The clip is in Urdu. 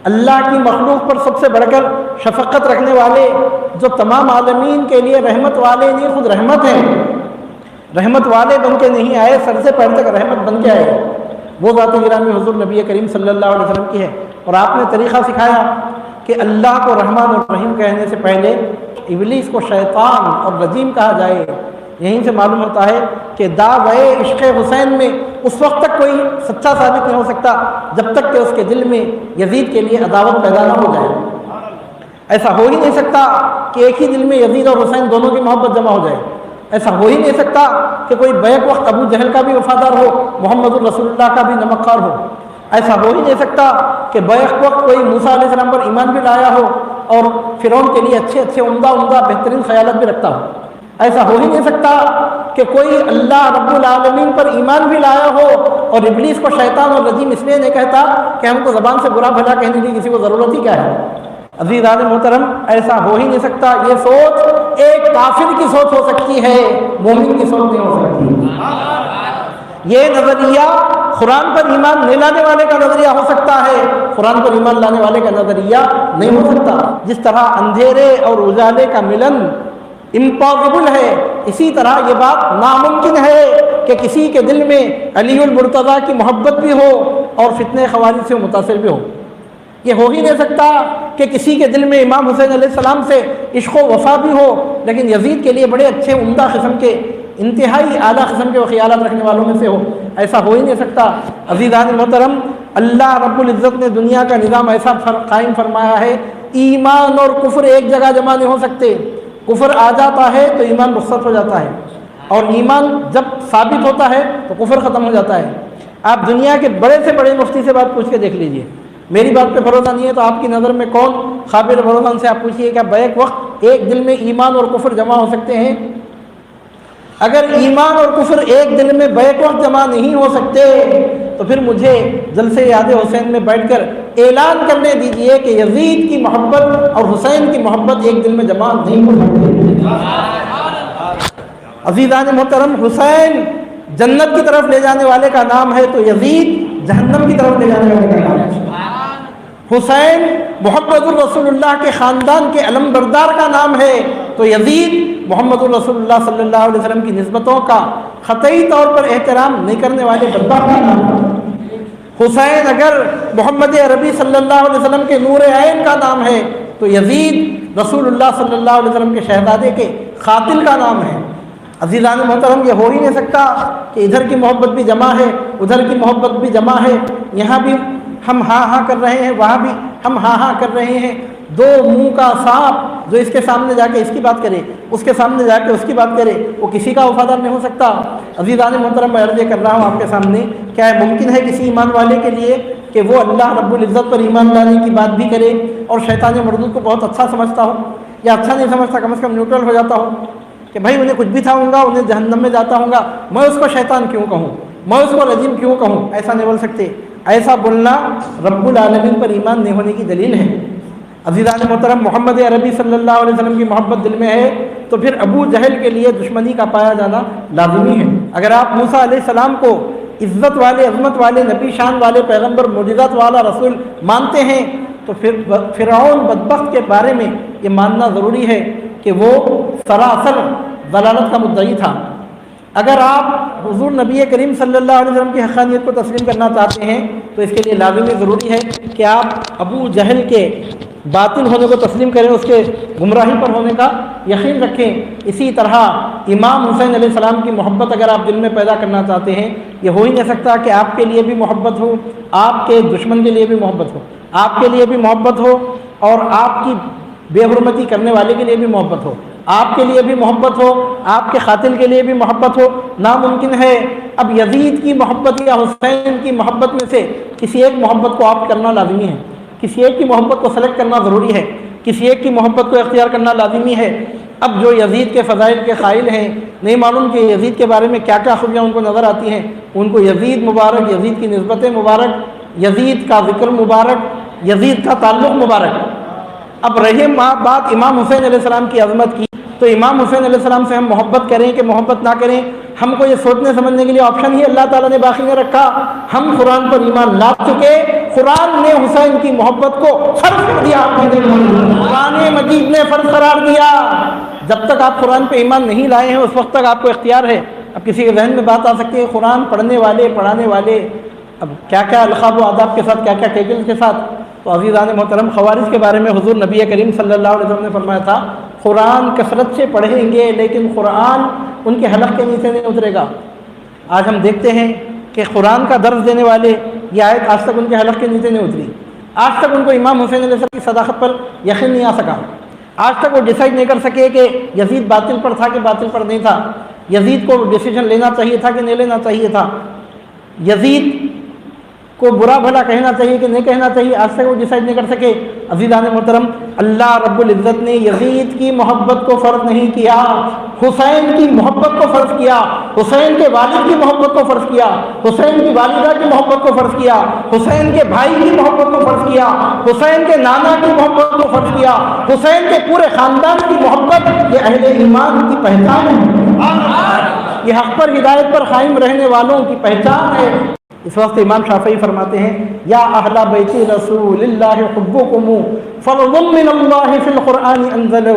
اللہ کی مخلوق پر سب سے بڑھ کر شفقت رکھنے والے، جو تمام عالمین کے لیے رحمت والے نہیں خود رحمت ہیں، رحمت والے بن کے نہیں آئے، سر سے پیر تک رحمت بن کے آئے، وہ ذات گرامی حضور نبی کریم صلی اللہ علیہ وسلم کی ہے۔ اور آپ نے طریقہ سکھایا کہ اللہ کو رحمان اور رحیم کہنے سے پہلے ابلیس کو شیطان اور رجیم کہا جائے۔ یہیں سے معلوم ہوتا ہے کہ دعوے عشق حسین میں اس وقت تک کوئی سچا ثابت نہیں ہو سکتا جب تک کہ اس کے دل میں یزید کے لیے عداوت پیدا نہ ہو جائے۔ ایسا ہو ہی نہیں سکتا کہ ایک ہی دل میں یزید اور حسین دونوں کی محبت جمع ہو جائے۔ ایسا ہو ہی نہیں سکتا کہ کوئی بیک وقت ابو جہل کا بھی وفادار ہو، محمد الرسول اللہ کا بھی نمکخوار ہو۔ ایسا ہو ہی نہیں سکتا کہ بیک وقت کوئی موسیٰ علیہ السلام پر ایمان بھی لایا ہو اور فرعون کے لیے اچھے عمدہ بہترین خیالات بھی رکھتا ہو۔ ایسا ہو ہی نہیں سکتا کہ کوئی اللہ رب العالمین پر ایمان بھی لایا ہو اور ابلیس کو شیطان اور رجیم اس لیے نہیں کہتا کہ ہم کو زبان سے برا بھلا کہنے کی کسی کو ضرورت ہی کیا ہے۔ عزیزان محترم، ایسا ہو ہی نہیں سکتا۔ یہ سوچ ایک کافر کی سوچ ہو سکتی ہے، مومن کی سوچ نہیں ہو سکتی۔ یہ نظریہ قرآن پر ایمان نہیں لانے والے کا نظریہ ہو سکتا ہے، قرآن پر ایمان لانے والے کا نظریہ نہیں ہو سکتا۔ جس طرح اندھیرے اور اجالے کا ملن امپاسبل ہے، اسی طرح یہ بات ناممکن ہے کہ کسی کے دل میں علی المرتضیٰ کی محبت بھی ہو اور فتنہ خوارج سے متاثر بھی ہو۔ یہ ہو ہی نہیں سکتا کہ کسی کے دل میں امام حسین علیہ السلام سے عشق و وفا بھی ہو لیکن یزید کے لیے بڑے اچھے عمدہ قسم کے انتہائی اعلیٰ قسم کے وہ خیالات رکھنے والوں میں سے ہو۔ ایسا ہو ہی نہیں سکتا۔ عزیزان محترم، اللہ رب العزت نے دنیا کا نظام ایسا قائم فرمایا ہے، ایمان اور کفر ایک جگہ جمع نہیں ہو سکتے۔ کفر آ جاتا ہے تو ایمان رخصت ہو جاتا ہے، اور ایمان جب ثابت ہوتا ہے تو کفر ختم ہو جاتا ہے۔ آپ دنیا کے بڑے سے بڑے مفتی سے بات پوچھ کے دیکھ لیجئے، میری بات پہ بھروسہ نہیں ہے تو آپ کی نظر میں کون قابل بھروسہ، ان سے آپ پوچھیے کہ بیک وقت ایک دل میں ایمان اور کفر جمع ہو سکتے ہیں؟ اگر ایمان اور کفر ایک دل میں بیک وقت جمع نہیں ہو سکتے تو پھر مجھے جلسے یاد حسین میں بیٹھ کر اعلان کرنے دیجئے کہ یزید کی محبت اور حسین کی محبت ایک دل میں جمع نہیں ہو سکتی۔ عزیزان محترم، حسین جنت کی طرف لے جانے والے کا نام ہے تو یزید جہنم کی طرف لے جانے والے کا نام ہے۔ حسین محمد الرسول اللہ کے خاندان کے علم بردار کا نام ہے تو یزید محمد الرسول اللہ صلی اللہ علیہ وسلم کی نسبتوں کا قطعی طور پر احترام نہیں کرنے والے بدبخت کا نام ہے۔ حسین اگر محمد عربی صلی اللہ علیہ وسلم کے نور عین کا نام ہے تو یزید رسول اللہ صلی اللہ علیہ وسلم کے شہزادے کے قاتل کا نام ہے۔ عزیزان محترم، یہ ہو ہی نہیں سکتا کہ ادھر کی محبت بھی جمع ہے ادھر کی محبت بھی جمع ہے، یہاں بھی ہم ہاں ہاں کر رہے ہیں وہاں بھی ہم ہاں ہاں کر رہے ہیں۔ دو منہ کا سانپ جو اس کے سامنے جا کے اس کی بات کرے اس کے سامنے جا کے اس کی بات کرے وہ کسی کا وفادار نہیں ہو سکتا۔ عزیزان محترم، میں عرض کر رہا ہوں آپ کے سامنے، کیا ممکن ہے کسی ایمان والے کے لیے کہ وہ اللہ رب العزت پر ایمان لانے کی بات بھی کرے اور شیطان مردود کو بہت اچھا سمجھتا ہو یا اچھا نہیں سمجھتا، کم از کم نیوٹرل ہو جاتا ہو کہ بھائی انہیں کچھ بھی تھا ہوں گا، انہیں جہنم میں جاتا ہوں گا، میں اس کو شیطان کیوں کہوں، میں اس کو رجیم کیوں کہوں؟ ایسا نہیں بول سکتے۔ ایسا بولنا رب العالمین پر ایمان نہیں ہونے کی دلیل ہے۔ عزیزان محترم، محمد عربی صلی اللہ علیہ وسلم کی محبت دل میں ہے تو پھر ابو جہل کے لیے دشمنی کا پایا جانا لازمی ہے۔ اگر آپ موسیٰ علیہ السلام کو عزت والے، عظمت والے، نبی شان والے، پیغمبر، معجزات والا رسول مانتے ہیں تو پھر فرعون بدبخت کے بارے میں یہ ماننا ضروری ہے کہ وہ سراسر ضلالت کا مدعی تھا۔ اگر آپ حضور نبی کریم صلی اللہ علیہ وسلم کی حقانیت کو تسلیم کرنا چاہتے ہیں تو اس کے لیے لازمی ضروری ہے کہ آپ ابو جہل کے باطل ہونے کو تسلیم کریں، اس کے گمراہی پر ہونے کا یقین رکھیں۔ اسی طرح امام حسین علیہ السلام کی محبت اگر آپ دل میں پیدا کرنا چاہتے ہیں، یہ ہو ہی نہیں سکتا کہ آپ کے لیے بھی محبت ہو، آپ کے دشمن کے لیے بھی محبت ہو، آپ کے لیے بھی محبت ہو اور آپ کی بے حرمتی کرنے والے کے لیے بھی محبت ہو، آپ کے لیے بھی محبت ہو، آپ کے قاتل کے لیے بھی محبت ہو، ناممکن ہے۔ اب یزید کی محبت یا حسین کی محبت میں سے کسی ایک محبت کو آپ کرنا لازمی ہے، کسی ایک کی محبت کو سلیکٹ کرنا ضروری ہے، کسی ایک کی محبت کو اختیار کرنا لازمی ہے۔ اب جو یزید کے فضائل کے قائل ہیں، نہیں معلوم کہ یزید کے بارے میں کیا کیا خوبیاں ان کو نظر آتی ہیں، ان کو یزید مبارک، یزید کی نسبت مبارک، یزید کا ذکر مبارک، یزید کا تعلق مبارک۔ اب رہی بات امام حسین علیہ السلام کی عظمت کی، تو امام حسین علیہ السلام سے ہم محبت کریں کہ محبت نہ کریں، ہم کو یہ سوچنے سمجھنے کے لیے آپشن ہی اللہ تعالیٰ نے باقی نہیں رکھا. ہم قرآن پر ایمان لا چکے, قرآن نے حسین کی محبت کو فرض کر دیا, قرآن مجید نے فرض قرار دیا. جب تک آپ قرآن پہ ایمان نہیں لائے ہیں اس وقت تک آپ کو اختیار ہے. اب کسی کے ذہن میں بات آ سکتی ہے قرآن پڑھنے والے پڑھانے والے اب کیا کیا القاب و آداب کے ساتھ, کیا کیا ٹائٹلز کے ساتھ. تو عزیزان محترم, خوارج کے بارے میں حضور نبی کریم صلی اللہ علیہ وسلم نے فرمایا تھا قرآن کثرت سے پڑھیں گے لیکن قرآن ان کے حلق کے نیچے نہیں اترے گا. آج ہم دیکھتے ہیں کہ قرآن کا درس دینے والے یہ آیت آج تک ان کے حلق کے نیچے نہیں اتری. آج تک ان کو امام حسین علیہ السلام کی صداقت پر یقین نہیں آ سکا. آج تک وہ ڈیسائیڈ نہیں کر سکے کہ یزید باطل پر تھا کہ باطل پر نہیں تھا, یزید کو ڈیسیجن لینا چاہیے تھا کہ نہیں لینا چاہیے تھا, یزید کو برا بھلا کہنا چاہیے کہ نہیں کہنا چاہیے. آج تک وہ ڈیسائیڈ نہیں کر سکے. عزیزان محترم, اللہ رب العزت نے یزید کی محبت کو فرض نہیں کیا, حسین کی محبت کو فرض کیا, حسین کے والد کی محبت کو فرض کیا, حسین کی والدہ کی محبت کو فرض کیا, حسین کے بھائی کی محبت کو فرض کیا, حسین کے نانا کی محبت کو فرض کیا, حسین کے پورے خاندان کی محبت. یہ اہل ایمان کی پہچان ہے, یہ حق پر ہدایت پر قائم رہنے والوں کی پہچان ہے. اس وقت امام شافعی فرماتے ہیں یا اہل بیت رسول اللہ حبکم فرض من اللہ فی القرآن انزلہ.